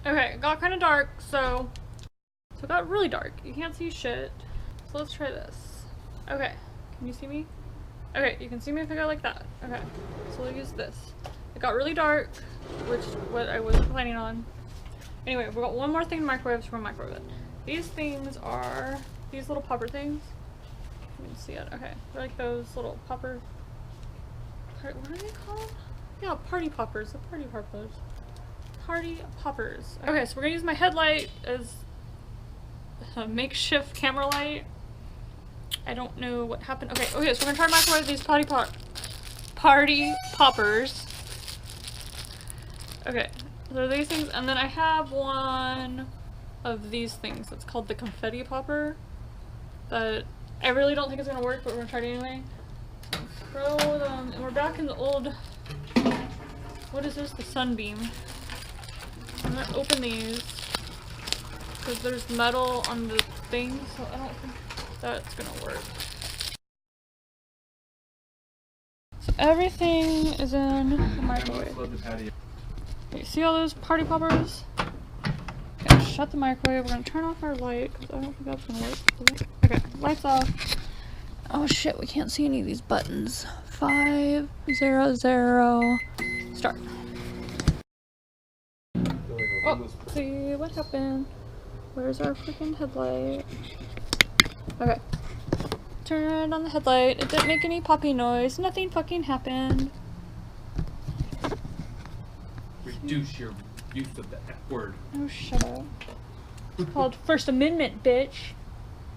Okay, it got kind of dark, so it got really dark. You can't see shit. So let's try this. Okay, can you see me? Okay, you can see me if I go like that. Okay, so we'll use this. It got really dark, which what I wasn't planning on. Anyway, we've got one more thing in the microwave, so we're gonna microwave it. These things are these little popper things. You can see it. Okay, they're like those little popper. What are they called? Yeah, party poppers. The party poppers. Party poppers. Okay, so we're gonna use my headlight as a makeshift camera light. I don't know what happened. Okay, so we're gonna try to microwave these party poppers. Okay, so these things, and then I have one of these things. It's called the confetti popper. That I really don't think it's gonna work, but we're gonna try it anyway. So throw them, and we're back in the old. What is this? The sunbeam. I'm gonna open these because there's metal on the thing, so I don't think that's gonna work. So everything is in the microwave. You see all those party poppers? Okay, shut the microwave. We're gonna turn off our light because I don't think that's gonna work. Okay, lights off. Oh shit, we can't see any of these buttons. 5, 0, 0, start. Oh, see what happened. Where's our freaking headlight? Okay. Turn on the headlight. It didn't make any poppy noise. Nothing fucking happened. Reduce your use of the F word. Oh, shut up. It's called First Amendment, bitch.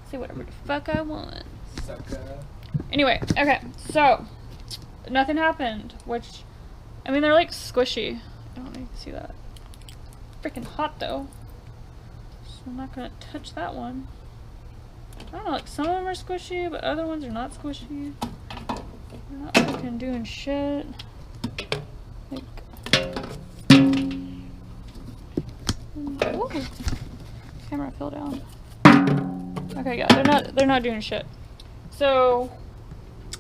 Say whatever the fuck I want. Sucker. Anyway, okay, so nothing happened, which, I mean, they're like squishy. I don't know if you can see that. Freaking hot though. So I'm not gonna touch that one. I don't know, like some of them are squishy, but other ones are not squishy. They're not fucking doing shit. Like, ooh, camera fell down. Okay, yeah, they're not doing shit. So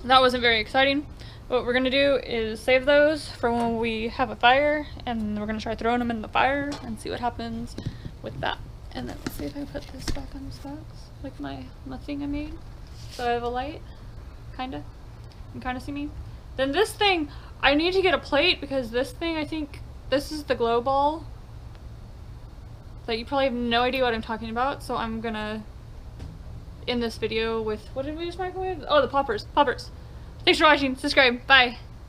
that wasn't very exciting. What we're gonna do is save those for when we have a fire, and we're gonna try throwing them in the fire and see what happens with that. And then let's see if I can put this back on the stocks, like my thing I made. So I have a light, kinda. You can kinda see me. Then this thing, I need to get a plate because this thing, I think, this is the glow ball. That you probably have no idea what I'm talking about, so I'm gonna end this video with, what did we just microwave? Oh, the poppers. Thanks for watching. Subscribe. Bye.